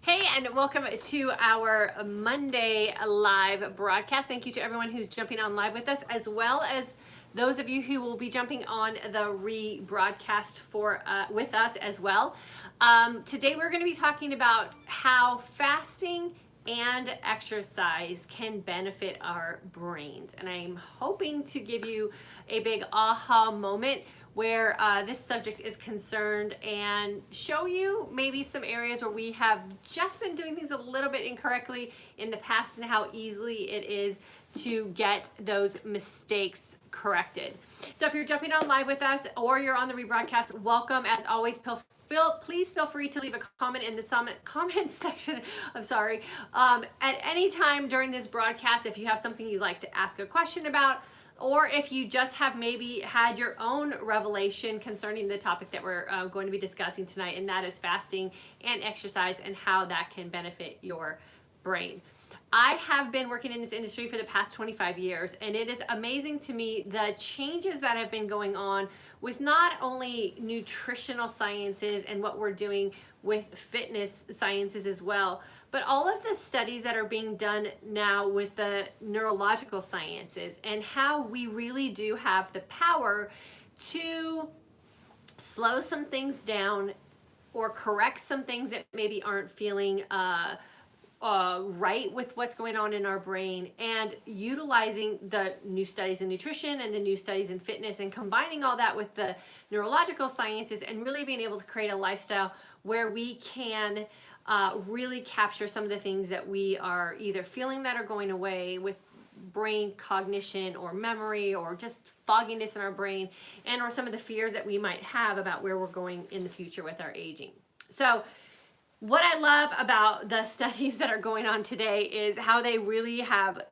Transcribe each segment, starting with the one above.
Hey, and welcome to our Monday live broadcast. Thank you to everyone who's jumping on live with us, as well as those of you who will be jumping on the rebroadcast with us as well. Today we're going to be talking about how fasting and exercise can benefit our brains. And I'm hoping to give you a big aha moment where this subject is concerned and show you maybe some areas where we have just been doing things a little bit incorrectly in the past and how easily it is to get those mistakes corrected. So if you're jumping on live with us or you're on the rebroadcast, welcome. As always, please feel free to leave a comment in the comment section. At any time during this broadcast. If you have something you'd like to ask a question about, or if you just have maybe had your own revelation concerning the topic that we're going to be discussing tonight, and that is fasting and exercise and how that can benefit your brain. I have been working in this industry for the past 25 years, and it is amazing to me the changes that have been going on with not only nutritional sciences and what we're doing with fitness sciences as well, but all of the studies that are being done now with the neurological sciences and how we really do have the power to slow some things down or correct some things that maybe aren't feeling right with what's going on in our brain, and utilizing the new studies in nutrition and the new studies in fitness and combining all that with the neurological sciences and really being able to create a lifestyle where we can really capture some of the things that we are either feeling that are going away with brain cognition or memory or just fogginess in our brain, and or some of the fears that we might have about where we're going in the future with our aging. So what I love about the studies that are going on today is how they really have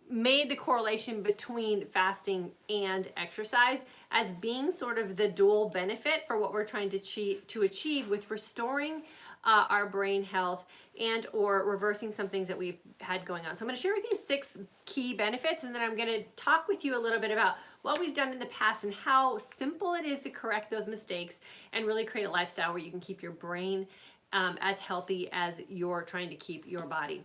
made the correlation between fasting and exercise as being sort of the dual benefit for what we're trying to achieve with restoring our brain health and or reversing some things that we've had going on. So I'm going to share with you 6 key benefits, and then I'm going to talk with you a little bit about what we've done in the past and how simple it is to correct those mistakes and really create a lifestyle where you can keep your brain as healthy as you're trying to keep your body.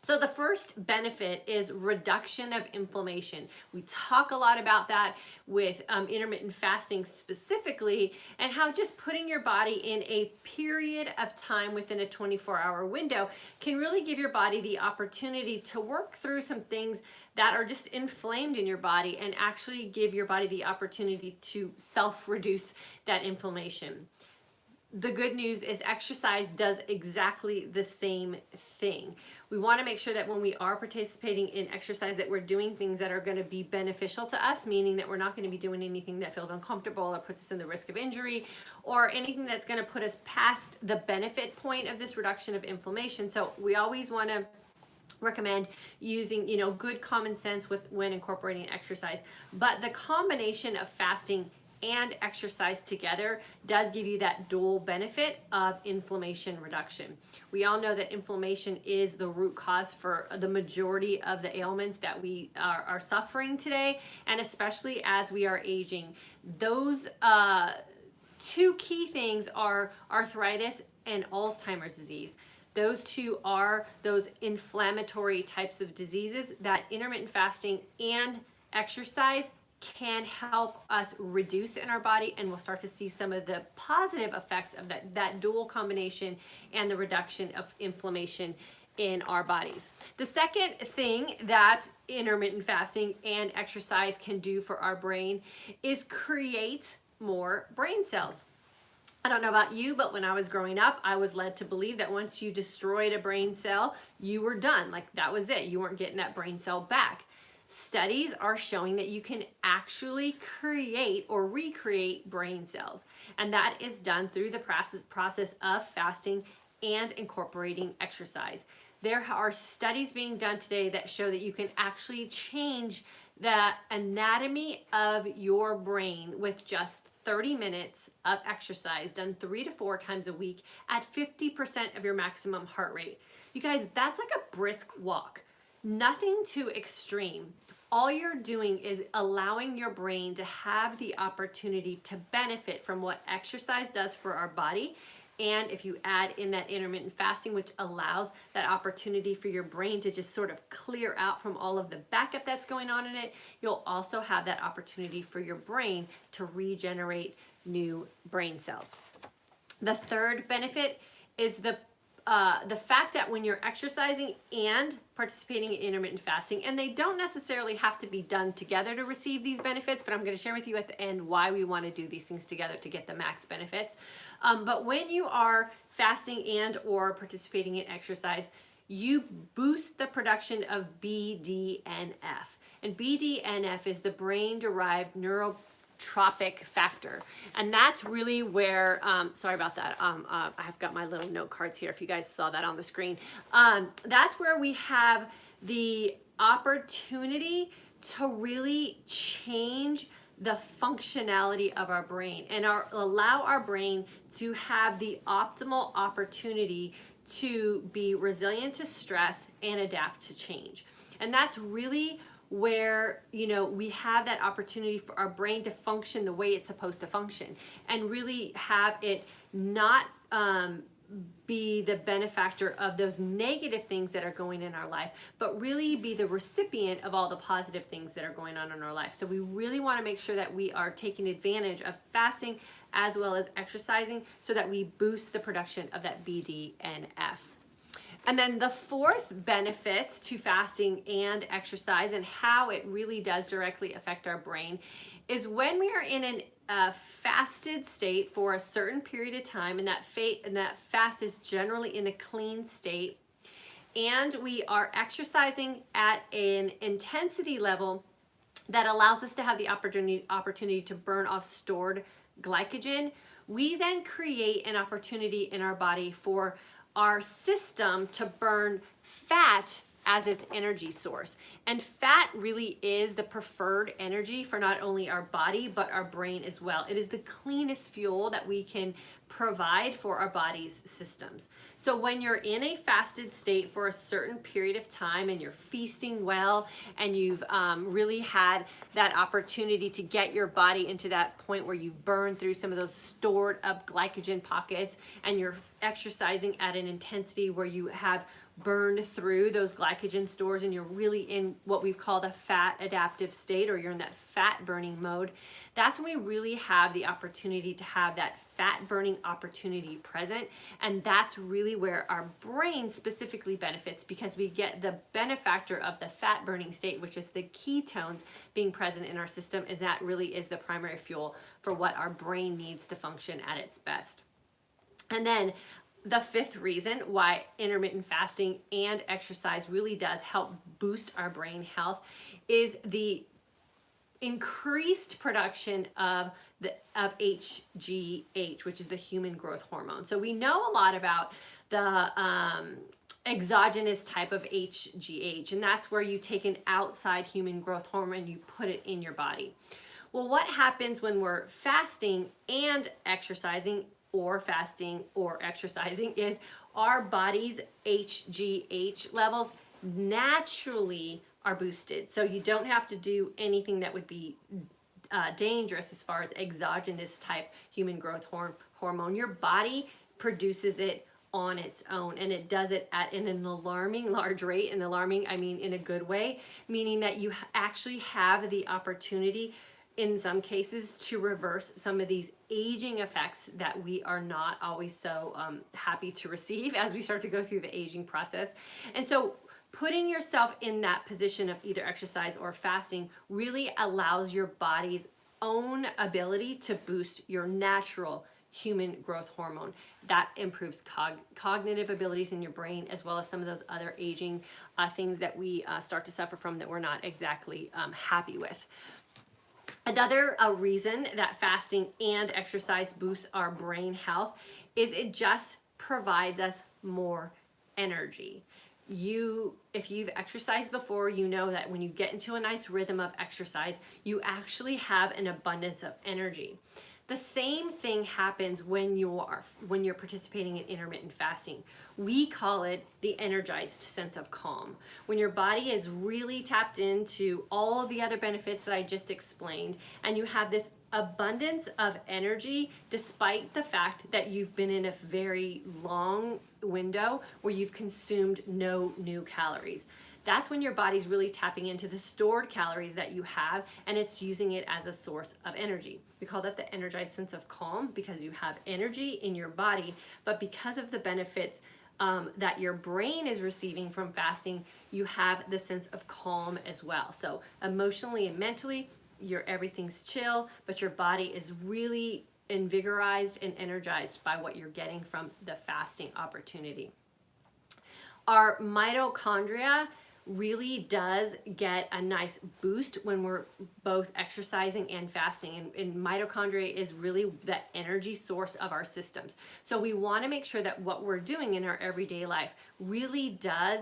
So the first benefit is reduction of inflammation. We talk a lot about that with intermittent fasting specifically, and how just putting your body in a period of time within a 24-hour window can really give your body the opportunity to work through some things that are just inflamed in your body and actually give your body the opportunity to self-reduce that inflammation. The good news is exercise does exactly the same thing. We want to make sure that when we are participating in exercise that we're doing things that are going to be beneficial to us, meaning that we're not going to be doing anything that feels uncomfortable or puts us in the risk of injury or anything that's going to put us past the benefit point of this reduction of inflammation. So we always want to recommend using, good common sense when incorporating exercise. But the combination of fasting and exercise together does give you that dual benefit of inflammation reduction. We all know that inflammation is the root cause for the majority of the ailments that we are suffering today, and especially as we are aging. Those 2 key things are arthritis and Alzheimer's disease. Those 2 are those inflammatory types of diseases that intermittent fasting and exercise can help us reduce in our body, and we'll start to see some of the positive effects of that dual combination and the reduction of inflammation in our bodies. The second thing that intermittent fasting and exercise can do for our brain is create more brain cells. I don't know about you, but when I was growing up, I was led to believe that once you destroyed a brain cell, you were done. Like that was it. You weren't getting that brain cell back. Studies are showing that you can actually create or recreate brain cells, and that is done through the process of fasting and incorporating exercise. There are studies being done today that show that you can actually change the anatomy of your brain with just 30 minutes of exercise done 3 to 4 times a week at 50% of your maximum heart rate. You guys, that's like a brisk walk. Nothing too extreme. All you're doing is allowing your brain to have the opportunity to benefit from what exercise does for our body And if you add in that intermittent fasting, which allows that opportunity for your brain to just sort of clear out from all of the backup that's going on in it, you'll also have that opportunity for your brain to regenerate new brain cells. The third benefit is the fact that when you're exercising and participating in intermittent fasting, and they don't necessarily have to be done together to receive these benefits, but I'm going to share with you at the end why we want to do these things together to get the max benefits. But when you are fasting and or participating in exercise, you boost the production of BDNF. And BDNF is the brain-derived neurotropic factor, and that's really where sorry about that, I've got my little note cards here if you guys saw that on the screen. That's where we have the opportunity to really change the functionality of our brain and allow our brain to have the optimal opportunity to be resilient to stress and adapt to change. And that's really where, you know, we have that opportunity for our brain to function the way it's supposed to function and really have it not be the benefactor of those negative things that are going in our life, but really be the recipient of all the positive things that are going on in our life. So we really want to make sure that we are taking advantage of fasting as well as exercising so that we boost the production of that BDNF. And then the fourth benefit to fasting and exercise and how it really does directly affect our brain is when we are in a fasted state for a certain period of time, and that fast is generally in a clean state, and we are exercising at an intensity level that allows us to have the opportunity to burn off stored glycogen, we then create an opportunity in our body for our system to burn fat as its energy source. And fat really is the preferred energy for not only our body, but our brain as well. It is the cleanest fuel that we can provide for our body's systems. So when you're in a fasted state for a certain period of time and you're feasting well and you've really had that opportunity to get your body into that point where you've burned through some of those stored up glycogen pockets and you're exercising at an intensity where you have burned through those glycogen stores and you're really in what we've called a fat adaptive state, or you're in that fat burning mode, that's when we really have the opportunity to have that fat burning opportunity present. And that's really where our brain specifically benefits, because we get the benefactor of the fat burning state, which is the ketones being present in our system, and that really is the primary fuel for what our brain needs to function at its best. And then the fifth reason why intermittent fasting and exercise really does help boost our brain health is the increased production of HGH, which is the human growth hormone. So we know a lot about the exogenous type of HGH, and that's where you take an outside human growth hormone and you put it in your body. Well, what happens when we're fasting and exercising, or fasting or exercising, is our body's HGH levels naturally are boosted. So you don't have to do anything that would be dangerous as far as exogenous type human growth hormone. Your body produces it on its own, and it does it at an alarming large rate. And alarming, I mean in a good way, meaning that you actually have the opportunity in some cases to reverse some of these aging effects that we are not always so happy to receive as we start to go through the aging process. And so putting yourself in that position of either exercise or fasting really allows your body's own ability to boost your natural human growth hormone. That improves cognitive abilities in your brain, as well as some of those other aging things that we start to suffer from that we're not exactly happy with. Another reason that fasting and exercise boosts our brain health is it just provides us more energy. If you've exercised before, you know that when you get into a nice rhythm of exercise, you actually have an abundance of energy. The same thing happens when you're participating in intermittent fasting. We call it the energized sense of calm. When your body is really tapped into all of the other benefits that I just explained, and you have this abundance of energy despite the fact that you've been in a very long window where you've consumed no new calories. That's when your body's really tapping into the stored calories that you have, and it's using it as a source of energy. We call that the energized sense of calm, because you have energy in your body, but because of the benefits that your brain is receiving from fasting, you have the sense of calm as well. So emotionally and mentally, everything's chill, but your body is really invigorized and energized by what you're getting from the fasting opportunity. Our mitochondria really does get a nice boost when we're both exercising and fasting, and mitochondria is really the energy source of our systems. So we want to make sure that what we're doing in our everyday life really does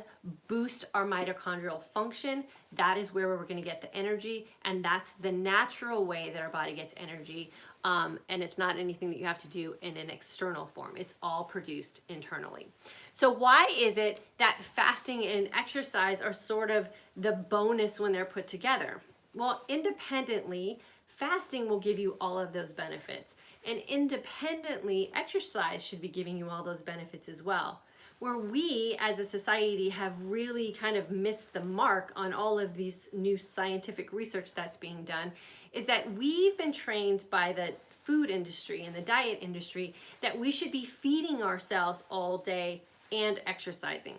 boost our mitochondrial function. That is where we're going to get the energy, and that's the natural way that our body gets energy. And it's not anything that you have to do in an external form. It's all produced internally. So why is it that fasting and exercise are sort of the bonus when they're put together? Well, independently, fasting will give you all of those benefits. And independently, exercise should be giving you all those benefits as well. Where we as a society have really kind of missed the mark on all of these new scientific research that's being done is that we've been trained by the food industry and the diet industry that we should be feeding ourselves all day and exercising.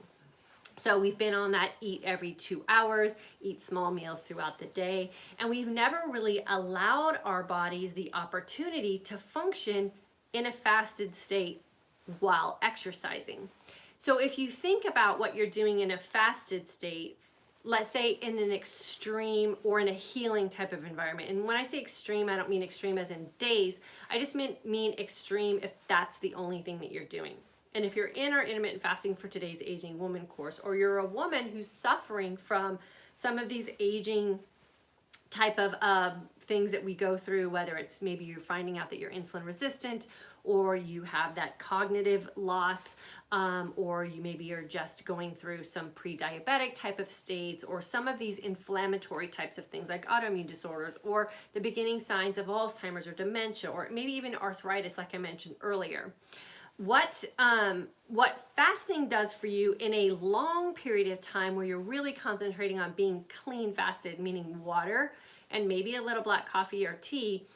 So we've been on that eat every 2 hours, eat small meals throughout the day, and we've never really allowed our bodies the opportunity to function in a fasted state while exercising. So if you think about what you're doing in a fasted state, let's say in an extreme or in a healing type of environment. And when I say extreme, I don't mean extreme as in days. I just mean extreme if that's the only thing that you're doing. And if you're in our intermittent fasting for today's aging woman course, or you're a woman who's suffering from some of these aging type of things that we go through, whether it's maybe you're finding out that you're insulin resistant, or you have that cognitive loss, or you maybe are just going through some pre-diabetic type of states, or some of these inflammatory types of things like autoimmune disorders, or the beginning signs of Alzheimer's or dementia, or maybe even arthritis like I mentioned earlier. What fasting does for you in a long period of time where you're really concentrating on being clean fasted, meaning water and maybe a little black coffee or tea,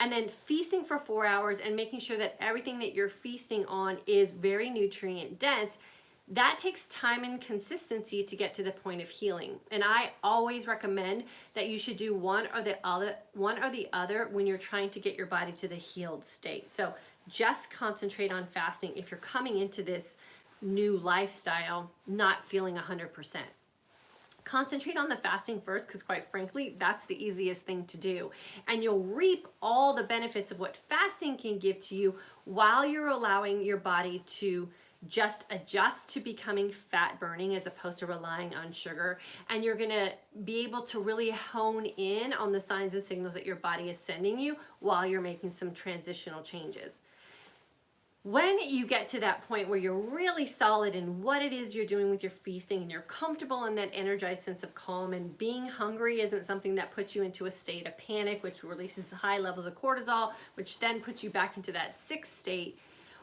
and then feasting for 4 hours and making sure that everything that you're feasting on is very nutrient dense, that takes time and consistency to get to the point of healing. And I always recommend that you should do one or the other when you're trying to get your body to the healed state. So just concentrate on fasting if you're coming into this new lifestyle not feeling 100%. Concentrate on the fasting first, because quite frankly, that's the easiest thing to do. And you'll reap all the benefits of what fasting can give to you while you're allowing your body to just adjust to becoming fat burning as opposed to relying on sugar. And you're gonna be able to really hone in on the signs and signals that your body is sending you while you're making some transitional changes. When you get to that point where you're really solid in what it is you're doing with your feasting, and you're comfortable in that energized sense of calm, and being hungry isn't something that puts you into a state of panic, which releases high levels of cortisol, which then puts you back into that sick state.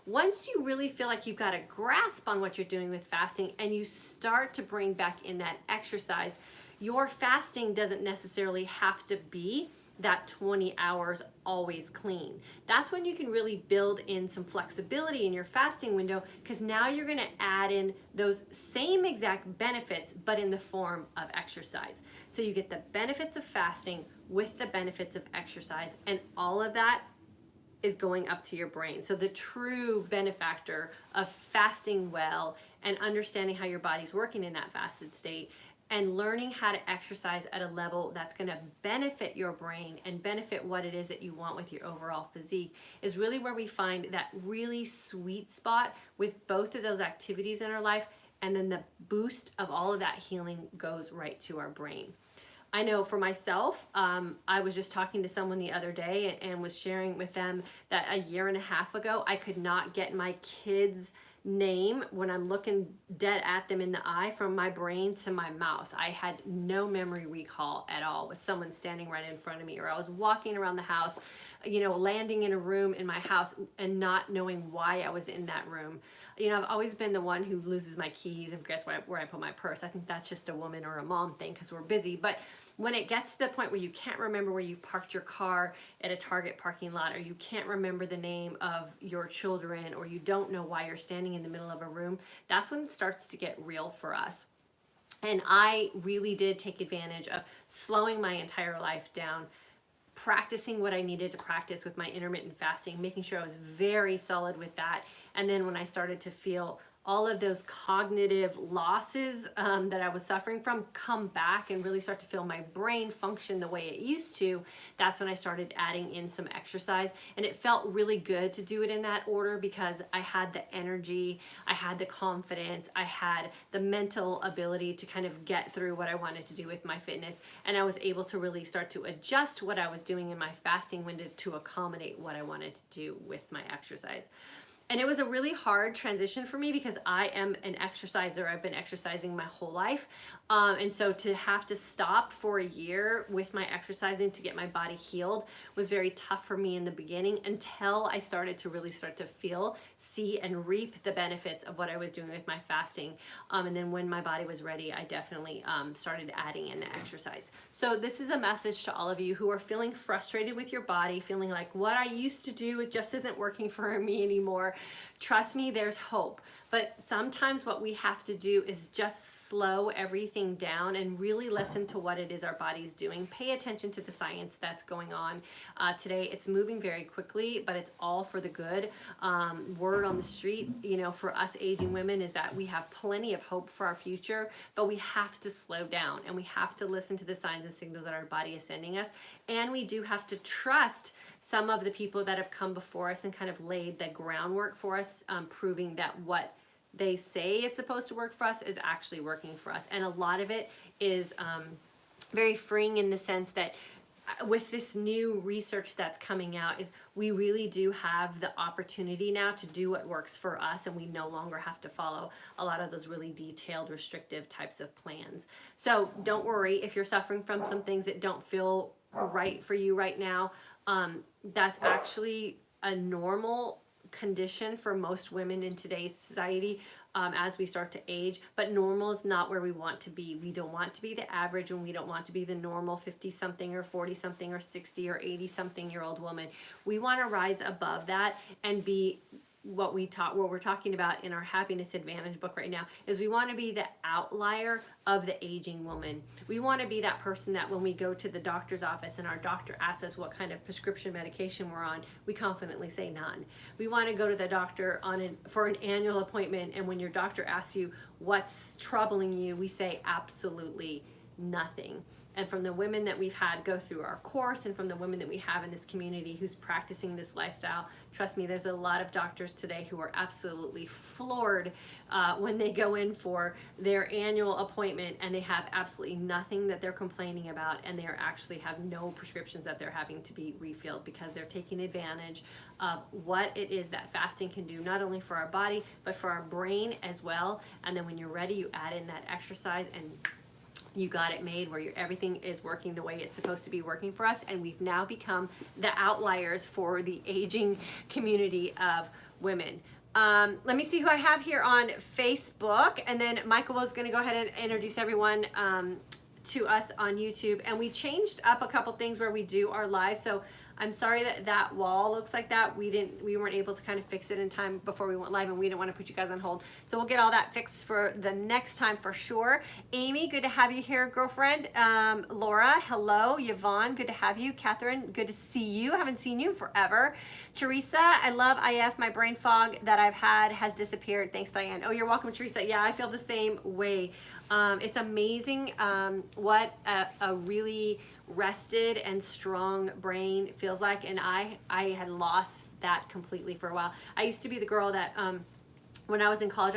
Once you really feel like you've got a grasp on what you're doing with fasting and you start to bring back in that exercise, your fasting doesn't necessarily have to be that 20 hours always clean. That's when you can really build in some flexibility in your fasting window, because now you're going to add in those same exact benefits but in the form of exercise. So you get the benefits of fasting with the benefits of exercise, and all of that is going up to your brain. So the true benefactor of fasting well and understanding how your body's working in that fasted state and learning how to exercise at a level that's going to benefit your brain and benefit what it is that you want with your overall physique is really where we find that really sweet spot with both of those activities in our life, and then the boost of all of that healing goes right to our brain. I know for myself, I was just talking to someone the other day and was sharing with them that a year and a half ago, I could not get my kids name when I'm looking dead at them in the eye from my brain to my mouth. I had no memory recall at all with someone standing right in front of me, or I was walking around the house, landing in a room in my house and not knowing why I was in that room. I've always been the one who loses my keys and forgets where I put my purse. I think that's just a woman or a mom thing because we're busy. But when it gets to the point where you can't remember where you parked your car at a Target parking lot, or you can't remember the name of your children, or you don't know why you're standing in the middle of a room, that's when it starts to get real for us. And I really did take advantage of slowing my entire life down, practicing what I needed to practice with my intermittent fasting, making sure I was very solid with that. And then when I started to feel all of those cognitive losses that I was suffering from come back and really start to feel my brain function the way it used to, that's when I started adding in some exercise. And it felt really good to do it in that order because I had the energy, I had the confidence, I had the mental ability to kind of get through what I wanted to do with my fitness. And I was able to really start to adjust what I was doing in my fasting window to accommodate what I wanted to do with my exercise. And it was a really hard transition for me because I am an exerciser. I've been exercising my whole life. And so to have to stop for a year with my exercising to get my body healed was very tough for me in the beginning until I started to really start to feel, see, and reap the benefits of what I was doing with my fasting. And then when my body was ready, I definitely started adding in the exercise. So this is a message to all of you who are feeling frustrated with your body, feeling like what I used to do, it just isn't working for me anymore. Trust me, there's hope. But sometimes what we have to do is just slow everything down and really listen to what it is our body's doing. Pay attention to the science that's going on today. It's moving very quickly, but it's all for the good. Word on the street, for us aging women is that we have plenty of hope for our future, but we have to slow down and we have to listen to the signs and signals that our body is sending us. And we do have to trust some of the people that have come before us and kind of laid the groundwork for us, proving that what they say is supposed to work for us is actually working for us. And a lot of it is very freeing in the sense that with this new research that's coming out is we really do have the opportunity now to do what works for us, and we no longer have to follow a lot of those really detailed restrictive types of plans. So don't worry if you're suffering from some things that don't feel right for you right now. That's actually a normal condition for most women in today's society as we start to age, but normal is not where we want to be. We don't want to be the average, and we don't want to be the normal 50-something or 40-something or 60 or 80-something-year-old woman. We want to rise above that and be what we're talking about in our Happiness Advantage book right now is we want to be the outlier of the aging woman. We want to be that person that when we go to the doctor's office and our doctor asks us what kind of prescription medication we're on, we confidently say none. We want to go to the doctor for an annual appointment, and when your doctor asks you what's troubling you, we say absolutely nothing. And from the women that we've had go through our course and from the women that we have in this community who's practicing this lifestyle, trust me, there's a lot of doctors today who are absolutely floored when they go in for their annual appointment and they have absolutely nothing that they're complaining about, and they actually have no prescriptions that they're having to be refilled because they're taking advantage of what it is that fasting can do, not only for our body, but for our brain as well. And then when you're ready, you add in that exercise and you got it made where everything is working the way it's supposed to be working for us, and we've now become the outliers for the aging community of women. Let me see who I have here on Facebook, and then Michael was going to go ahead and introduce everyone to us on YouTube. And we changed up a couple things where we do our live, so I'm sorry that that wall looks like that. We weren't able to kind of fix it in time before we went live, and we didn't want to put you guys on hold. So we'll get all that fixed for the next time for sure. Amy, good to have you here, girlfriend. Laura, hello. Yvonne, good to have you. Catherine, good to see you. Haven't seen you forever. Teresa, I love IF. My brain fog that I've had has disappeared. Thanks, Diane. Oh, you're welcome, Teresa. Yeah, I feel the same way. It's amazing what a really rested and strong brain feels like, and I had lost that completely for a while. I used to be the girl that when I was in college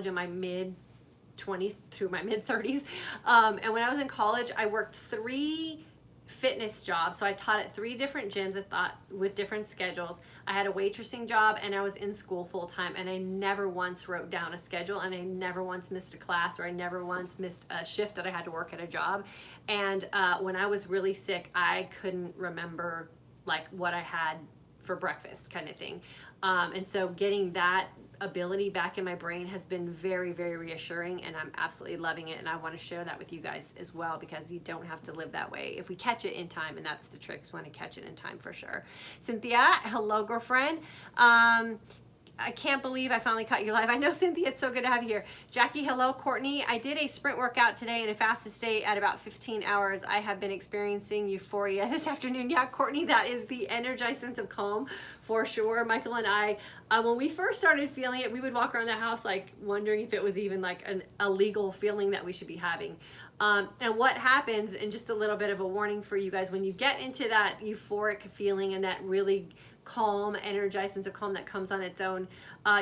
in my mid-20s through my mid-30s, and when I was in college I worked 3 fitness job. So I taught at 3 different gyms, I thought, with different schedules. I had a waitressing job and I was in school full time, and I never once wrote down a schedule, and I never once missed a class, or I never once missed a shift that I had to work at a job. And when I was really sick, I couldn't remember like what I had for breakfast kind of thing. And so getting that ability back in my brain has been very, very reassuring, and I'm absolutely loving it. And I want to share that with you guys as well, because you don't have to live that way if we catch it in time, and that's the trick. We want to catch it in time for sure. Cynthia, hello, girlfriend. I can't believe I finally caught you live. I know, Cynthia, it's so good to have you here. Jackie, hello. Courtney, I did a sprint workout today in a fasted state at about 15 hours. I have been experiencing euphoria this afternoon. Yeah, Courtney, that is the energized sense of calm for sure. Michael and I, when we first started feeling it, we would walk around the house like wondering if it was even like an illegal feeling that we should be having. And what happens, and just a little bit of a warning for you guys, when you get into that euphoric feeling and that really calm, energized sense of calm that comes on its own,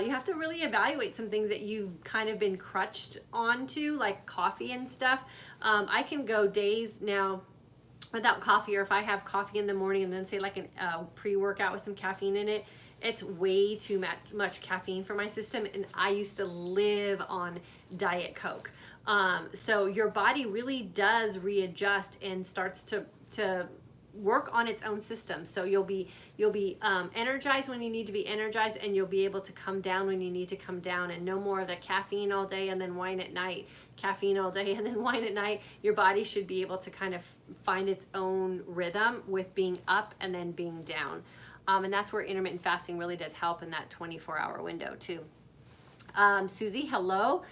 you have to really evaluate some things that you've kind of been crutched onto, like coffee and stuff. I can go days now without coffee, or if I have coffee in the morning and then say like a pre-workout with some caffeine in it, it's way too much caffeine for my system, and I used to live on Diet Coke. So your body really does readjust and starts to work on its own system. So you'll be energized when you need to be energized, and you'll be able to come down when you need to come down, and no more of the caffeine all day and then wine at night, caffeine all day and then wine at night. Your body should be able to kind of find its own rhythm with being up and then being down. And that's where intermittent fasting really does help in that 24-hour window too. Susie, hello.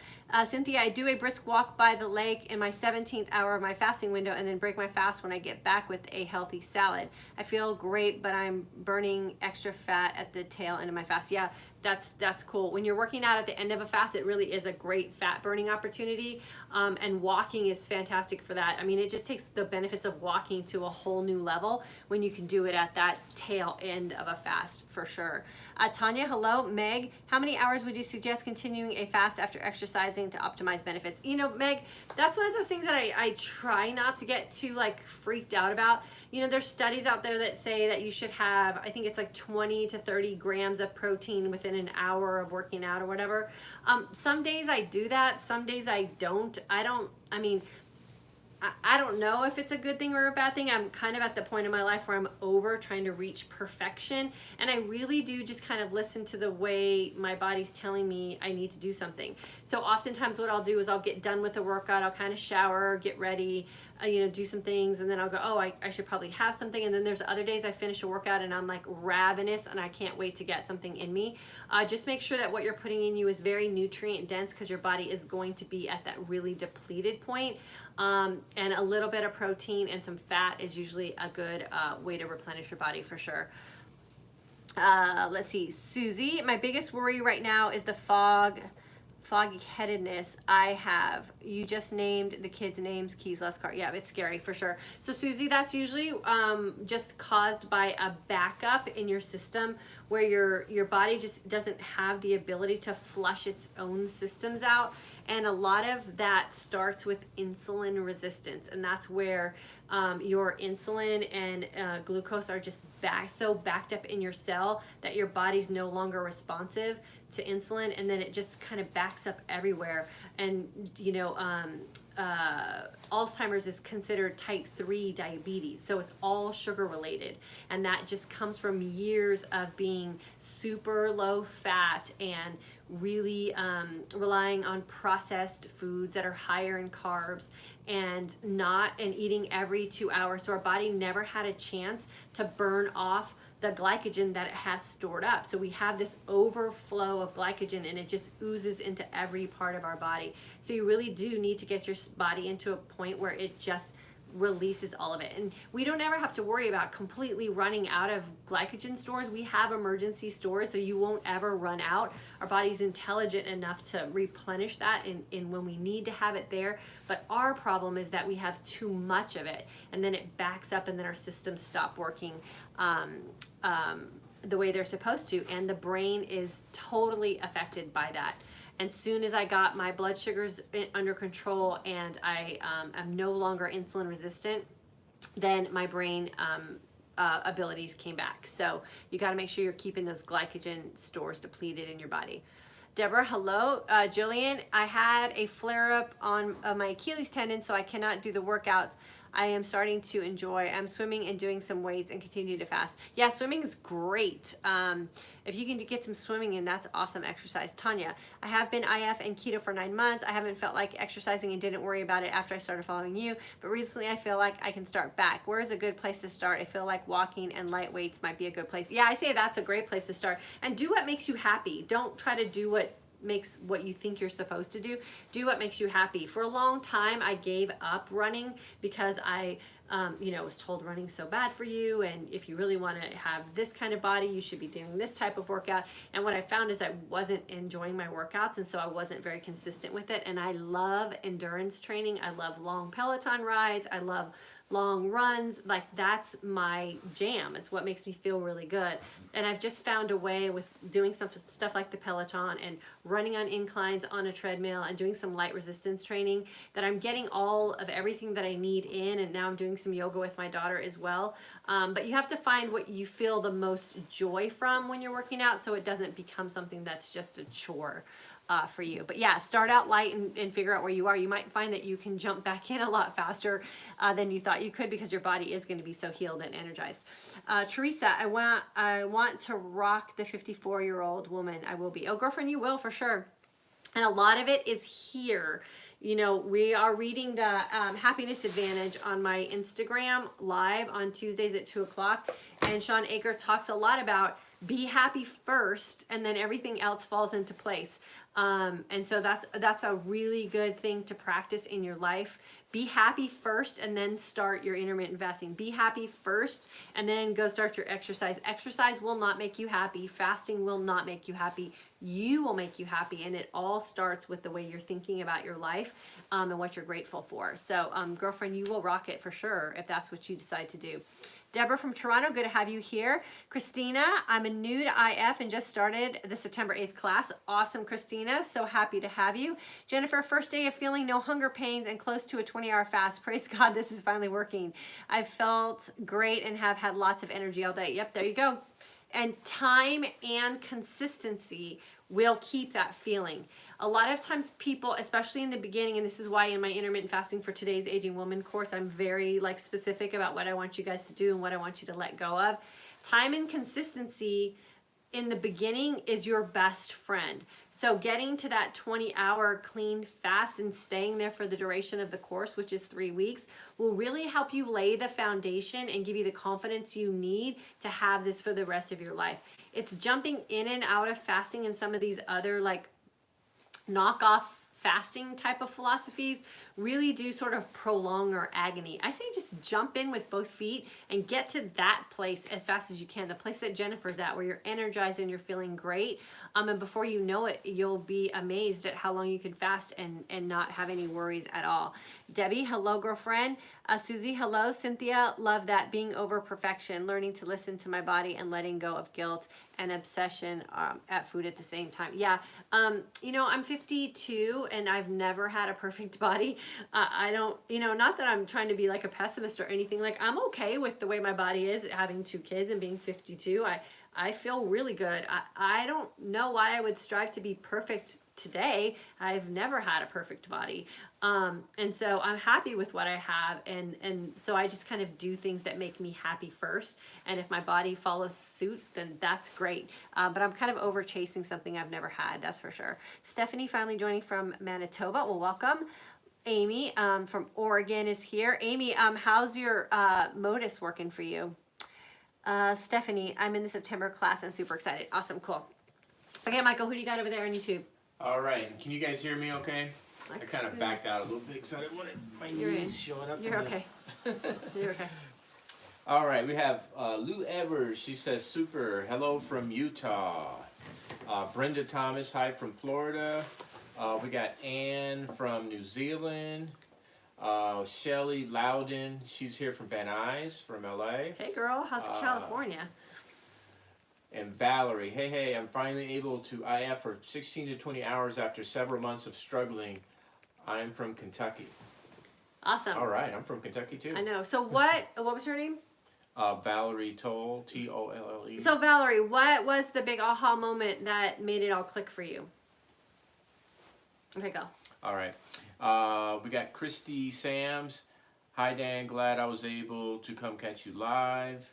Cynthia, I do a brisk walk by the lake in my 17th hour of my fasting window, and then break my fast when I get back with a healthy salad. I feel great, but I'm burning extra fat at the tail end of my fast. Yeah, that's cool. When you're working out at the end of a fast, it really is a great fat burning opportunity, and walking is fantastic for that. I mean, it just takes the benefits of walking to a whole new level when you can do it at that tail end of a fast, for sure. Tanya, hello. Meg, how many hours would you suggest continuing a fast after exercising to optimize benefits? You know, Meg, that's one of those things that I try not to get too like freaked out about. You know, there's studies out there that say that you should have, I think it's like 20 to 30 grams of protein within an hour of working out or whatever. Some days I do that, some days I don't. I don't know if it's a good thing or a bad thing. I'm kind of at the point in my life where I'm over trying to reach perfection, and I really do just kind of listen to the way my body's telling me I need to do something. So oftentimes what I'll do is I'll get done with the workout, I'll kind of shower, get ready, do some things, and then I'll go, oh, I should probably have something. And then there's other days I finish a workout and I'm like ravenous and I can't wait to get something in me. Just make sure that what you're putting in you is very nutrient dense, because your body is going to be at that really depleted point. And a little bit of protein and some fat is usually a good way to replenish your body for sure. Let's see, Susie, my biggest worry right now is the foggy-headedness I have. You just named the kids' names, keys, less car. Yeah, it's scary for sure. So Susie, that's usually just caused by a backup in your system, where your body just doesn't have the ability to flush its own systems out. And a lot of that starts with insulin resistance, and that's where your insulin and glucose are just so backed up in your cell that your body's no longer responsive to insulin, and then it just kind of backs up everywhere. And Alzheimer's is considered type 3 diabetes, so it's all sugar related, and that just comes from years of being super low fat and really relying on processed foods that are higher in carbs, and eating every 2 hours. So our body never had a chance to burn off the glycogen that it has stored up. So we have this overflow of glycogen, and it just oozes into every part of our body. So you really do need to get your body into a point where it just releases all of it. And we don't ever have to worry about completely running out of glycogen stores. We have emergency stores, so you won't ever run out. Our body's intelligent enough to replenish that in when we need to have it there. But our problem is that we have too much of it, and then it backs up, and then our systems stop working the way they're supposed to, and the brain is totally affected by that. And soon as I got my blood sugars under control, and I am no longer insulin resistant, then my brain abilities came back. So you got to make sure you're keeping those glycogen stores depleted in your body. Deborah, hello. Jillian, I had a flare-up on my Achilles tendon, so I cannot do the workouts. I am starting to enjoy. I'm swimming and doing some weights and continue to fast. Yeah, swimming is great. If you can get some swimming in, that's awesome exercise. Tanya, I have been IF and keto for 9 months. I haven't felt like exercising and didn't worry about it after I started following you, but recently I feel like I can start back. Where is a good place to start? I feel like walking and light weights might be a good place. Yeah, I say that's a great place to start. And do what makes you happy. Don't try to do what makes what you think you're supposed to do. Do what makes you happy. For a long time, I gave up running because I was told running's so bad for you, and if you really want to have this kind of body, you should be doing this type of workout. And what I found is I wasn't enjoying my workouts, and so I wasn't very consistent with it. And I love endurance training. I love long Peloton rides. I love long runs. Like, that's my jam. It's what makes me feel really good. And I've just found a way with doing some stuff like the Peloton and running on inclines on a treadmill and doing some light resistance training that I'm getting all of everything that I need in. And now I'm doing some yoga with my daughter as well. But you have to find what you feel the most joy from when you're working out, so it doesn't become something that's just a chore for you. But yeah, start out light and figure out where you are. You might find that you can jump back in a lot faster than you thought you could, because your body is going to be so healed and energized. Teresa, I want to rock the 54-year-old woman. I will be. Oh, girlfriend, you will for sure. And a lot of it is here. You know, we are reading the Happiness Advantage on my Instagram live on Tuesdays at 2 o'clock. And Sean Aker talks a lot about be happy first, and then everything else falls into place. And so that's a really good thing to practice in your life. Be happy first, and then start your intermittent fasting. Be happy first, and then go start your exercise. Exercise will not make you happy. Fasting will not make you happy. You will make you happy, and it all starts with the way you're thinking about your life and what you're grateful for. So, girlfriend, you will rock it for sure if that's what you decide to do. Deborah from Toronto, good to have you here. Christina, I'm a new to IF and just started the September 8th class. Awesome, Christina. So happy to have you. Jennifer, first day of feeling no hunger pains and close to a 20-hour fast. Praise God, this is finally working. I've felt great and have had lots of energy all day. Yep, there you go. And time and consistency will keep that feeling. A lot of times people, especially in the beginning, and this is why in my intermittent fasting for today's Aging Woman course, I'm very specific about what I want you guys to do and what I want you to let go of. Time and consistency in the beginning is your best friend. So getting to that 20-hour clean fast and staying there for the duration of the course, which is 3 weeks, will really help you lay the foundation and give you the confidence you need to have this for the rest of your life. It's jumping in and out of fasting and some of these other knockoff fasting type of philosophies really do sort of prolong our agony. I say just jump in with both feet and get to that place as fast as you can, the place that Jennifer's at, where you're energized and you're feeling great. And before you know it, you'll be amazed at how long you can fast and not have any worries at all. Debbie, hello, girlfriend. Susie, hello. Cynthia, love that. Being over perfection, learning to listen to my body and letting go of guilt and obsession at food at the same time. Yeah, I'm 52 and I've never had a perfect body. I don't, not that I'm trying to be like a pessimist or anything. I'm okay with the way my body is, having 2 kids and being 52. I feel really good. I don't know why I would strive to be perfect today. I've never had a perfect body. And so I'm happy with what I have. And so I just kind of do things that make me happy first. And if my body follows suit, then that's great. But I'm kind of over chasing something I've never had, that's for sure. Stephanie finally joining from Manitoba. Well, welcome. Amy from Oregon is here. Amy, how's your modus working for you? Stephanie, I'm in the September class and super excited. Awesome, cool. Okay, Michael, who do you got over there on YouTube? All right, can you guys hear me okay? I kind of backed out a little bit because I didn't want my knees showing up. You're okay. You're okay. All right, we have Lou Evers. She says, super. Hello from Utah. Brenda Thomas, hi from Florida. We got Ann from New Zealand. Shelly Loudon, she's here from Van Nuys, from LA. Hey girl, how's California? And Valerie, hey, I'm finally able to IF for 16 to 20 hours after several months of struggling. I'm from Kentucky. Awesome. All right, I'm from Kentucky too. I know. So what was her name? Valerie Toll, Tolle. So Valerie, what was the big aha moment that made it all click for you? Okay, go. All right. We got Christy Sams. Hi, Dan. Glad I was able to come catch you live.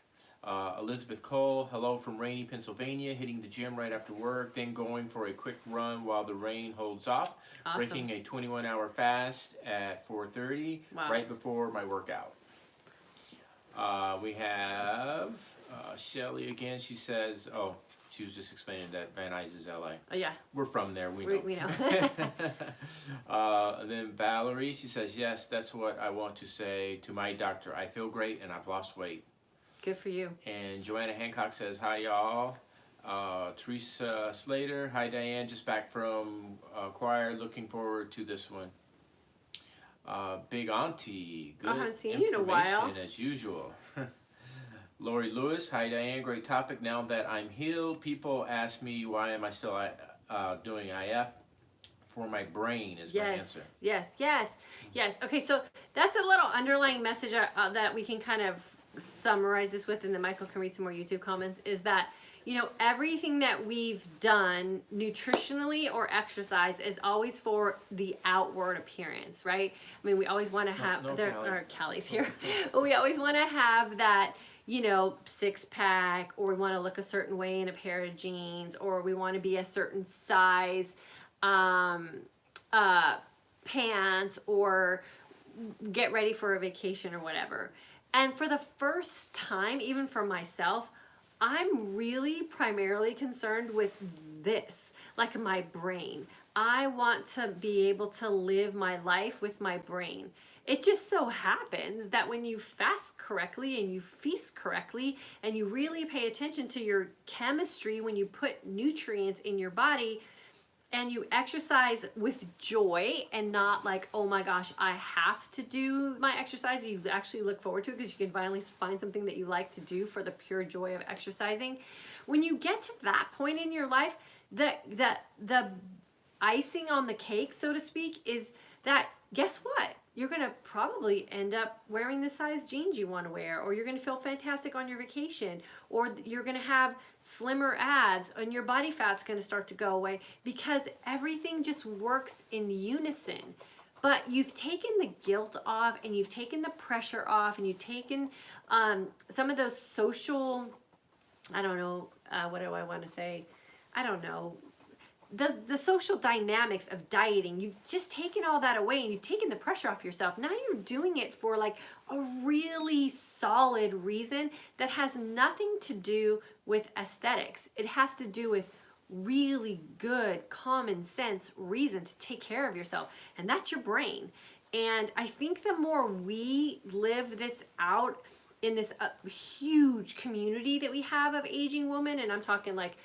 Elizabeth Cole. Hello from rainy Pennsylvania. Hitting the gym right after work, then going for a quick run while the rain holds off. Awesome. Breaking a 21-hour fast at 4:30, Wow. right before my workout. We have Shelly again. She says, oh, she was just explaining that Van Nuys is LA. Oh, yeah. We're from there, we know. We know. And then Valerie, she says, yes, that's what I want to say to my doctor. I feel great and I've lost weight. Good for you. And Joanna Hancock says, hi, y'all. Teresa Slater, hi, Diane. Just back from choir. Looking forward to this one. Big Auntie, good I haven't seen you in a while. information as usual. Lori Lewis, hi Diane, great topic. Now that I'm healed, people ask me why am I still doing IF? For my brain is my answer. Yes. Okay, so that's a little underlying message that we can kind of summarize this with, and then Michael can read some more YouTube comments, is that, you know, everything that we've done nutritionally or exercise is always for the outward appearance, right? I mean, we always want to have, there are Callie's here, but we always want to have that, you know, six pack, or we want to look a certain way in a pair of jeans, or we want to be a certain size pants, or get ready for a vacation or whatever. And for the first time, even for myself, I'm really primarily concerned with this, like my brain. I want to be able to live my life with my brain. It just so happens that when you fast correctly and you feast correctly and you really pay attention to your chemistry, when you put nutrients in your body and you exercise with joy and not like, oh my gosh, I have to do my exercise. You actually look forward to it because you can finally find something that you like to do for the pure joy of exercising. When you get to that point in your life, the icing on the cake, so to speak, is that, guess what? You're going to probably end up wearing the size jeans you want to wear, or you're going to feel fantastic on your vacation, or you're going to have slimmer abs and your body fat's going to start to go away, because everything just works in unison. But you've taken the guilt off, and you've taken the pressure off, and you've taken some of those social, I don't know, what do I want to say? I don't know. The social dynamics of dieting, you've just taken all that away, and you've taken the pressure off yourself. Now you're doing it for like a really solid reason that has nothing to do with aesthetics. It has to do with really good common sense reason to take care of yourself, and that's your brain. And I think the more we live this out in this huge community that we have of aging women, and I'm talking like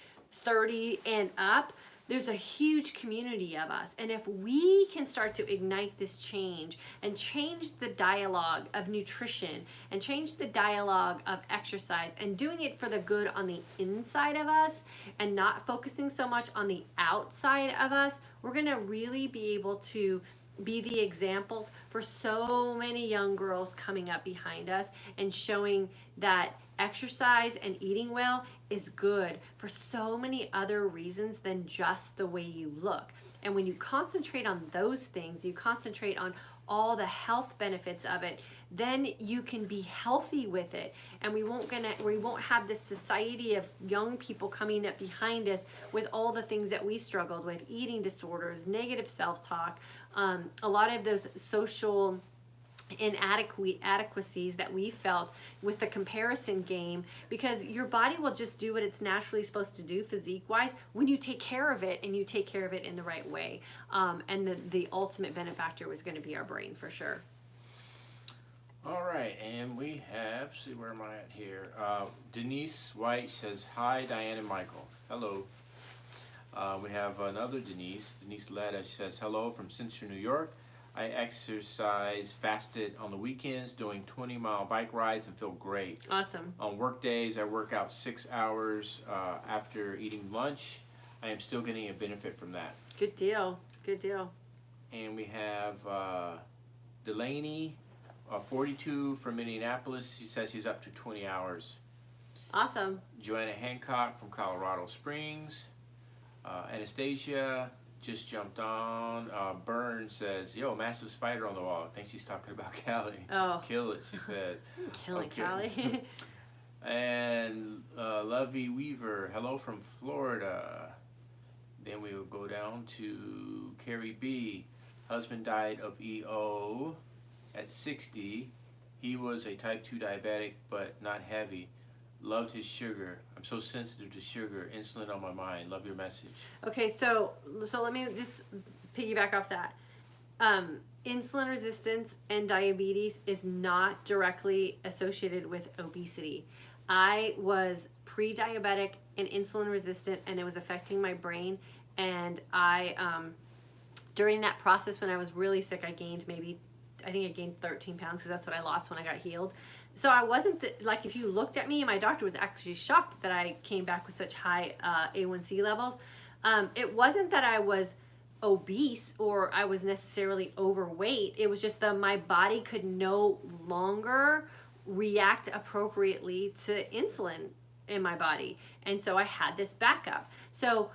30 and up, there's a huge community of us. And if we can start to ignite this change and change the dialogue of nutrition and change the dialogue of exercise and doing it for the good on the inside of us and not focusing so much on the outside of us, we're gonna really be able to be the examples for so many young girls coming up behind us and showing that exercise and eating well is good for so many other reasons than just the way you look. And when you concentrate on those things, you concentrate on all the health benefits of it, then you can be healthy with it. And we won't have this society of young people coming up behind us with all the things that we struggled with, eating disorders, negative self-talk, a lot of those social inadequacies that we felt with the comparison game, because your body will just do what it's naturally supposed to do physique wise when you take care of it, and you take care of it in the right way. And the ultimate benefactor was going to be our brain for sure. All right, and we have, see, where am I at here? Denise White says, hi, Diane and Michael. Hello. We have another Denise Letta. She says, hello from Central New York. I exercise fasted on the weekends, doing 20-mile bike rides, and feel great. Awesome. On work days, I work out 6 hours after eating lunch. I am still getting a benefit from that. Good deal. Good deal. And we have Delaney, 42 from Indianapolis. She says she's up to 20 hours. Awesome. Joanna Hancock from Colorado Springs. Anastasia just jumped on. Byrne says, yo, massive spider on the wall. I think she's talking about Callie. Oh. Kill it, she says. Killing Callie. And Lovey Weaver, hello from Florida. Then we will go down to Carrie B. Husband died of EO at 60. He was a type 2 diabetic, but not heavy. Loved his sugar. I'm so sensitive to sugar. Insulin on my mind. Love your message. Okay, so let me just piggyback off that. Insulin resistance and diabetes is not directly associated with obesity. I was pre-diabetic and insulin resistant, and it was affecting my brain. And during that process, when I was really sick, I gained I gained 13 pounds, because that's what I lost when I got healed. So I wasn't, like, if you looked at me, my doctor was actually shocked that I came back with such high A1C levels. It wasn't that I was obese or I was necessarily overweight. It was just that my body could no longer react appropriately to insulin in my body. And so I had this backup. So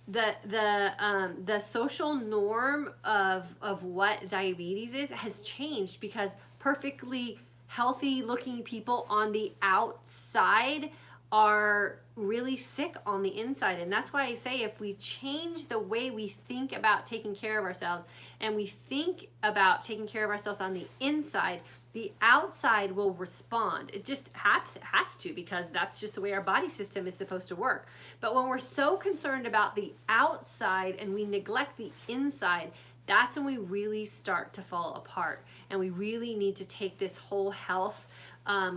the social norm of what diabetes is has changed, because perfectly healthy looking people on the outside are really sick on the inside. And that's why I say, if we change the way we think about taking care of ourselves, and we think about taking care of ourselves on the inside, the outside will respond. It just has to, because that's just the way our body system is supposed to work. But when we're so concerned about the outside and we neglect the inside, that's when we really start to fall apart. And we really need to take this whole health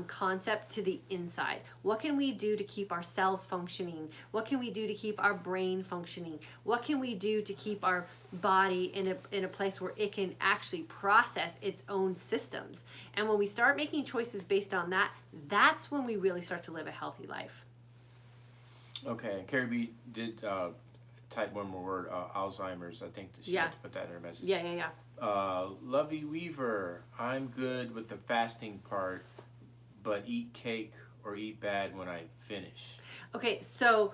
concept to the inside. What can we do to keep our cells functioning? What can we do to keep our brain functioning? What can we do to keep our body in a place where it can actually process its own systems? And when we start making choices based on that, that's when we really start to live a healthy life. Okay, Carrie B did type one more word, Alzheimer's. I think that she had to put that in her message. Yeah. Lovey Weaver, I'm good with the fasting part, but eat cake or eat bad when I finish. Okay, so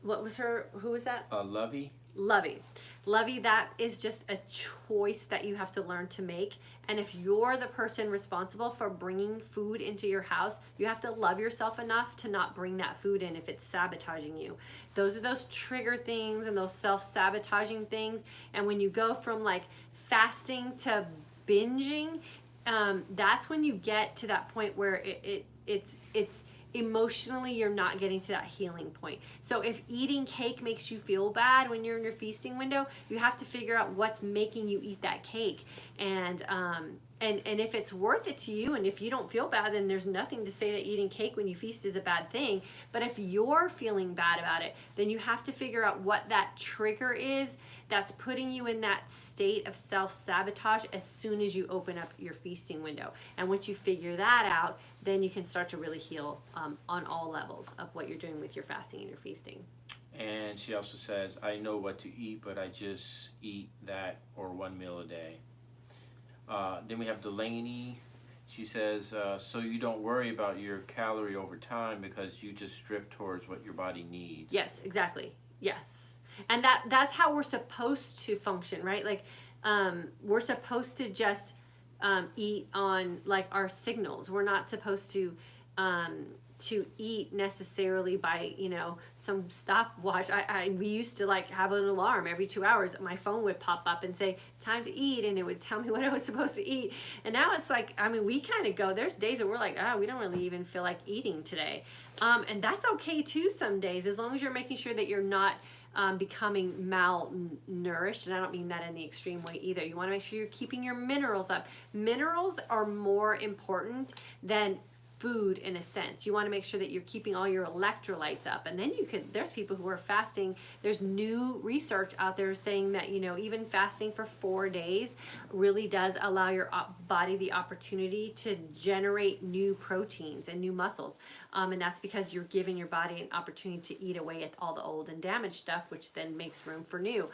who was that? Lovey. Lovey, that is just a choice that you have to learn to make. And if you're the person responsible for bringing food into your house, you have to love yourself enough to not bring that food in if it's sabotaging you. Those are those trigger things and those self-sabotaging things. And when you go from like fasting to binging, that's when you get to that point where it's emotionally you're not getting to that healing point. So if eating cake makes you feel bad when you're in your feasting window, you have to figure out what's making you eat that cake. And if it's worth it to you, and if you don't feel bad, then there's nothing to say that eating cake when you feast is a bad thing. But if you're feeling bad about it, then you have to figure out what that trigger is that's putting you in that state of self-sabotage as soon as you open up your feasting window. And once you figure that out, then you can start to really heal on all levels of what you're doing with your fasting and your feasting. And she also says, I know what to eat, but I just eat that or one meal a day. Then we have Delaney. She says, so you don't worry about your calorie over time because you just drift towards what your body needs. Yes, exactly. Yes. And that's how we're supposed to function, right? Like, we're supposed to just eat on like our signals. We're not supposed to eat necessarily by, some stopwatch. We used to like have an alarm every 2 hours. My phone would pop up and say, time to eat, and it would tell me what I was supposed to eat. And now it's like, we kind of go, there's days that we're like, we don't really even feel like eating today. And that's okay too some days, as long as you're making sure that you're not becoming malnourished. And I don't mean that in the extreme way either. You want to make sure you're keeping your minerals up. Minerals are more important than food in a sense. You want to make sure that you're keeping all your electrolytes up. And then there's people who are fasting. There's new research out there saying that, even fasting for 4 days really does allow your body the opportunity to generate new proteins and new muscles. And that's because you're giving your body an opportunity to eat away at all the old and damaged stuff, which then makes room for new.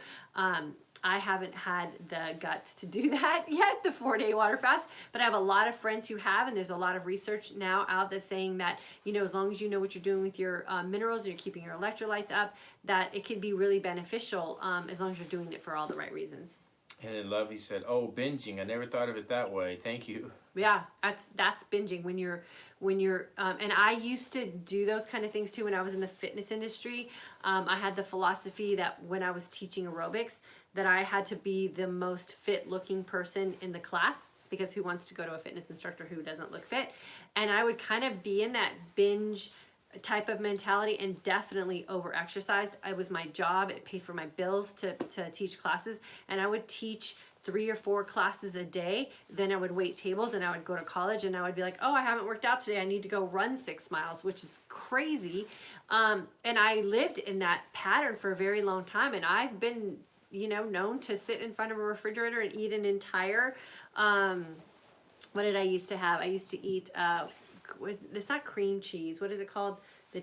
I haven't had the guts to do that yet, the 4-day water fast, but I have a lot of friends who have, and there's a lot of research now out that's saying that, you know, as long as you know what you're doing with your minerals and you're keeping your electrolytes up, that it can be really beneficial as long as you're doing it for all the right reasons. And in love, he said, "Oh, binging. I never thought of it that way. Thank you." Yeah, that's binging when you're and I used to do those kind of things too when I was in the fitness industry. I had the philosophy that when I was teaching aerobics, that I had to be the most fit looking person in the class, because who wants to go to a fitness instructor who doesn't look fit? And I would kind of be in that binge type of mentality and definitely over exercised. It was my job. It paid for my bills to teach classes, and I would teach 3 or 4 classes a day. Then I would wait tables and I would go to college and I would be like, oh, I haven't worked out today. I need to go run 6 miles, which is crazy. And I lived in that pattern for a very long time. And I've been, you know, known to sit in front of a refrigerator and eat an entire, what did I used to have? I used to eat, it's not cream cheese. What is it called? The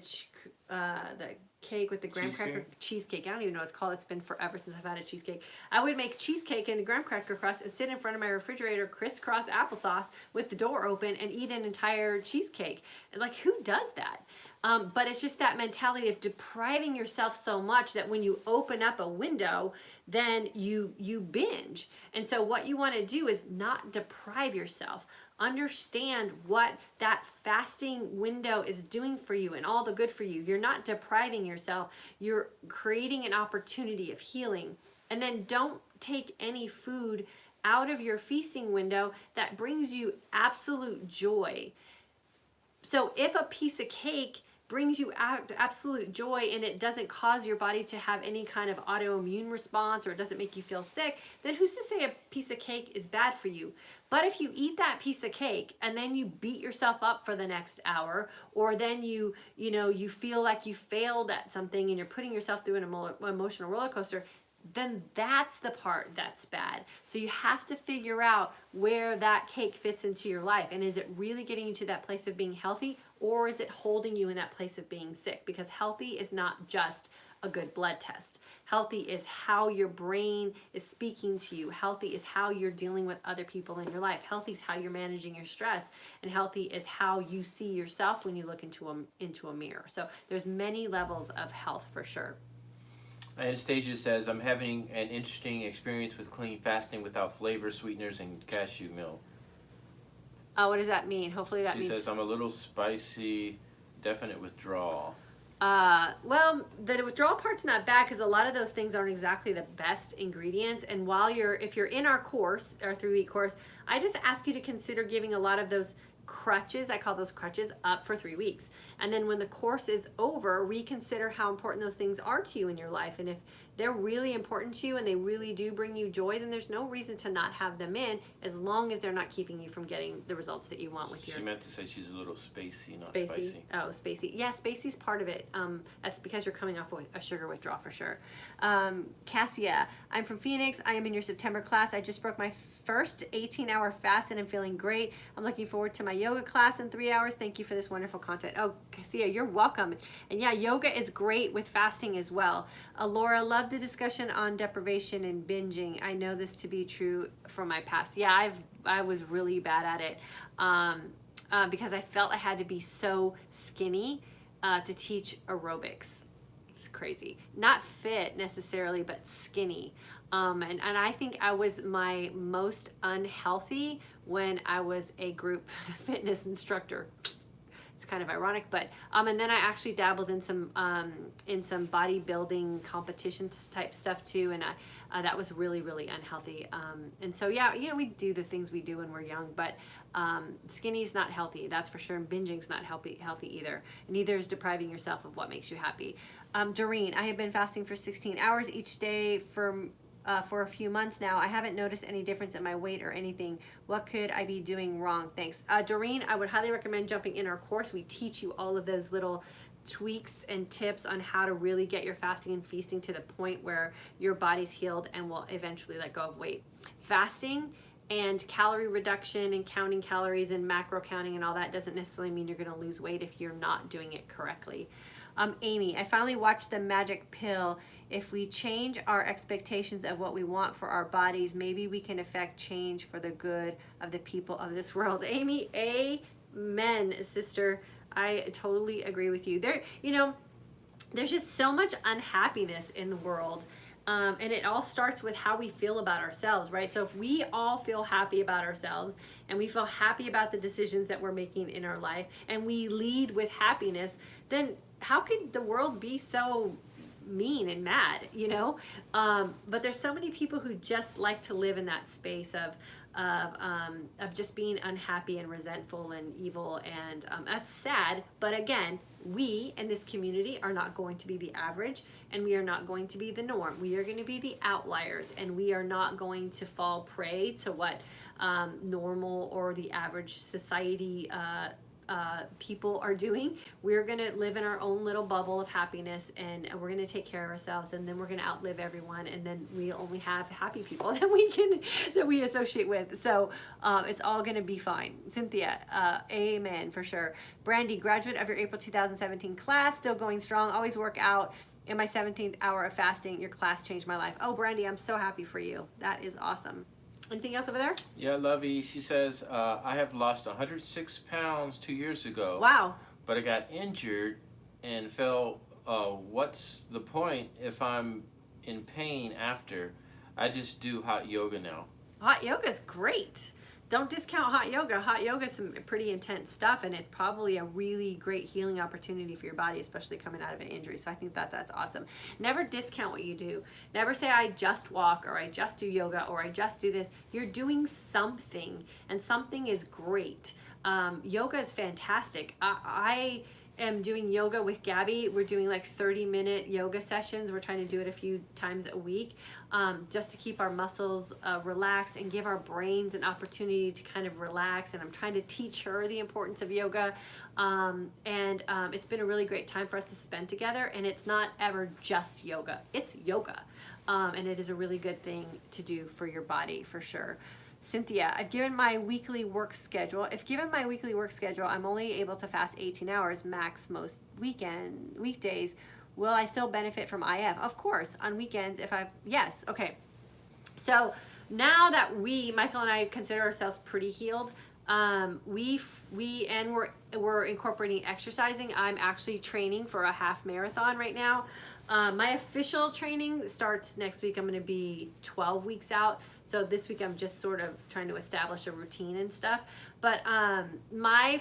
cake with the graham cracker cheesecake. I don't even know what it's called. It's been forever since I've had a cheesecake. I would make cheesecake and a graham cracker crust and sit in front of my refrigerator, crisscross applesauce with the door open, and eat an entire cheesecake. Like, who does that? But it's just that mentality of depriving yourself so much that when you open up a window, then you binge. And so what you want to do is not deprive yourself. Understand what that fasting window is doing for you and all the good for you. You're not depriving yourself. You're creating an opportunity of healing. And then don't take any food out of your feasting window that brings you absolute joy. So if a piece of cake brings you absolute joy and it doesn't cause your body to have any kind of autoimmune response, or it doesn't make you feel sick, then who's to say a piece of cake is bad for you? But if you eat that piece of cake and then you beat yourself up for the next hour, or then you feel like you failed at something and you're putting yourself through an emotional roller coaster, then that's the part that's bad. So you have to figure out where that cake fits into your life. And is it really getting you to that place of being healthy, or is it holding you in that place of being sick? Because healthy is not just a good blood test. Healthy is how your brain is speaking to you. Healthy is how you're dealing with other people in your life. Healthy is how you're managing your stress. And healthy is how you see yourself when you look into a mirror. So there's many levels of health for sure. Anastasia says, I'm having an interesting experience with clean fasting without flavor, sweeteners, and cashew milk. What does that mean? Hopefully that means... She says, I'm a little spicy, definite withdrawal. Well, the withdrawal part's not bad, because a lot of those things aren't exactly the best ingredients. And if you're in our course, our 3-week course, I just ask you to consider giving a lot of those crutches, I call those crutches, up for 3 weeks. And then when the course is over, reconsider how important those things are to you in your life. And if they're really important to you and they really do bring you joy, then there's no reason to not have them in, as long as they're not keeping you from getting the results that you want with your... She meant to say she's a little spacey, not spicy. Oh, spacey. Yeah, spacey's part of it. That's because you're coming off a sugar withdrawal for sure. Cassia, I'm from Phoenix. I am in your September class. I just broke my first 18-hour fast and I'm feeling great. I'm looking forward to my yoga class in 3 hours. Thank you for this wonderful content. Oh, Cassia, you're welcome. And yeah, yoga is great with fasting as well. Laura, love the discussion on deprivation and binging. I know this to be true from my past. Yeah, I was really bad at it because I felt I had to be so skinny to teach aerobics. It's crazy. Not fit necessarily, but skinny. And I think I was my most unhealthy when I was a group fitness instructor. It's kind of ironic, but and then I actually dabbled in some bodybuilding competition type stuff too, and that was really, really unhealthy. And so yeah, we do the things we do when we're young, but skinny's not healthy, that's for sure, and binging's not healthy either. Neither is depriving yourself of what makes you happy. Doreen, I have been fasting for 16 hours each day for a few months now. I haven't noticed any difference in my weight or anything. What could I be doing wrong? Thanks. Doreen, I would highly recommend jumping in our course. We teach you all of those little tweaks and tips on how to really get your fasting and feasting to the point where your body's healed and will eventually let go of weight. Fasting and calorie reduction and counting calories and macro counting and all that doesn't necessarily mean you're going to lose weight if you're not doing it correctly. Amy, I finally watched The Magic Pill. if we change our expectations of what we want for our bodies, maybe we can affect change for the good of the people of this world. Amy, amen, sister. I totally agree with you. There's just so much unhappiness in the world. And it all starts with how we feel about ourselves, right? So if we all feel happy about ourselves and we feel happy about the decisions that we're making in our life and we lead with happiness, then how could the world be so mean and mad, you know? But there's so many people who just like to live in that space of just being unhappy and resentful and evil, and that's sad. But again, we in this community are not going to be the average, and we are not going to be the norm. We are going to be the outliers, and we are not going to fall prey to what normal or the average society people are doing. We're going to live in our own little bubble of happiness, and we're going to take care of ourselves, and then we're going to outlive everyone, and then we only have happy people that we associate with. So it's all going to be fine. Cynthia, amen for sure. Brandy, graduate of your April 2017 class, still going strong, always work out. In my 17th hour of fasting, your class changed my life. Oh, Brandy, I'm so happy for you. That is awesome. Anything else over there? Yeah, Lovey, she says, I have lost 106 pounds 2 years ago. Wow. But I got injured and fell, what's the point if I'm in pain after? I just do hot yoga now. Hot yoga's great. Don't discount hot yoga. Hot yoga is some pretty intense stuff, and it's probably a really great healing opportunity for your body, especially coming out of an injury. So I think that's awesome. Never discount what you do. Never say, I just walk, or I just do yoga, or I just do this. You're doing something, and something is great. Yoga is fantastic. I am doing yoga with Gabby. We're doing like 30-minute yoga sessions. We're trying to do it a few times a week, just to keep our muscles relaxed and give our brains an opportunity to kind of relax. And I'm trying to teach her the importance of yoga. It's been a really great time for us to spend together. And it's not ever just yoga. It's yoga. And it is a really good thing to do for your body, for sure. Cynthia, I've given my weekly work schedule. If given my weekly work schedule, I'm only able to fast 18 hours max weekdays. Will I still benefit from IF? Of course, on weekends yes, okay. So now that Michael and I consider ourselves pretty healed, we're incorporating exercising. I'm actually training for a half marathon right now. My official training starts next week. I'm going to be 12 weeks out. So this week I'm just sort of trying to establish a routine and stuff. But my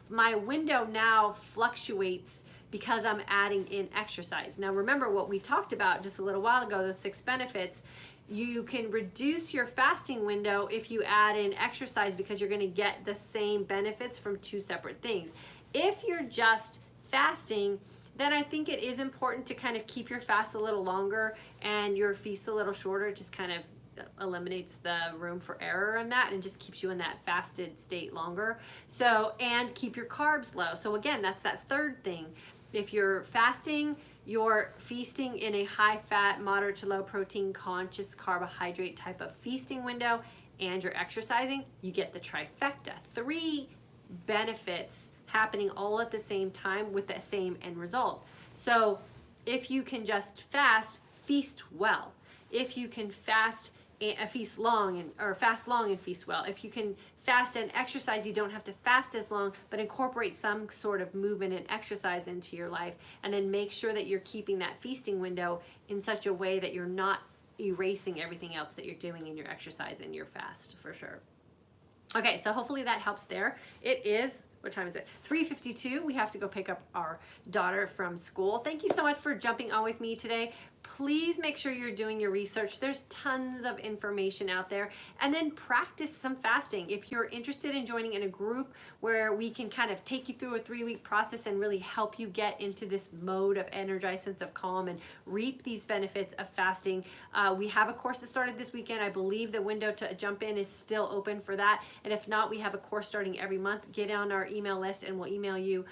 window now fluctuates because I'm adding in exercise. Now remember what we talked about just a little while ago, those 6 benefits. You can reduce your fasting window if you add in exercise, because you're going to get the same benefits from 2 separate things. If you're just fasting, then I think it is important to kind of keep your fast a little longer and your feast a little shorter. It just kind of eliminates the room for error in that and just keeps you in that fasted state longer. So, and keep your carbs low. So again, that's that third thing. If you're fasting, you're feasting in a high fat, moderate to low protein, conscious carbohydrate type of feasting window, and you're exercising, you get the trifecta. 3 benefits happening all at the same time with the same end result. So if you can just fast, feast well. If you can fast long and feast well. If you can fast and exercise, you don't have to fast as long, but incorporate some sort of movement and exercise into your life, and then make sure that you're keeping that feasting window in such a way that you're not erasing everything else that you're doing in your exercise and your fast, for sure. Okay, so hopefully that helps there. It is, what time is it? 3:52. We have to go pick up our daughter from school. Thank you so much for jumping on with me today. Please make sure you're doing your research. There's tons of information out there. And then practice some fasting. If you're interested in joining in a group where we can kind of take you through a 3-week process and really help you get into this mode of energized sense of calm and reap these benefits of fasting, we have a course that started this weekend. I believe the window to jump in is still open for that. And if not, we have a course starting every month. Get on our email list and we'll email you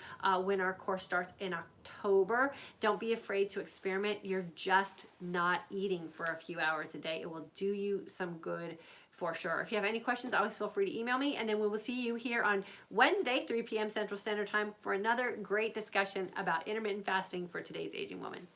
when our course starts in October. Don't be afraid to experiment. You're just not eating for a few hours a day. It will do you some good for sure. If you have any questions, always feel free to email me, and then we will see you here on Wednesday, 3 p.m. Central Standard Time for another great discussion about intermittent fasting for today's aging woman.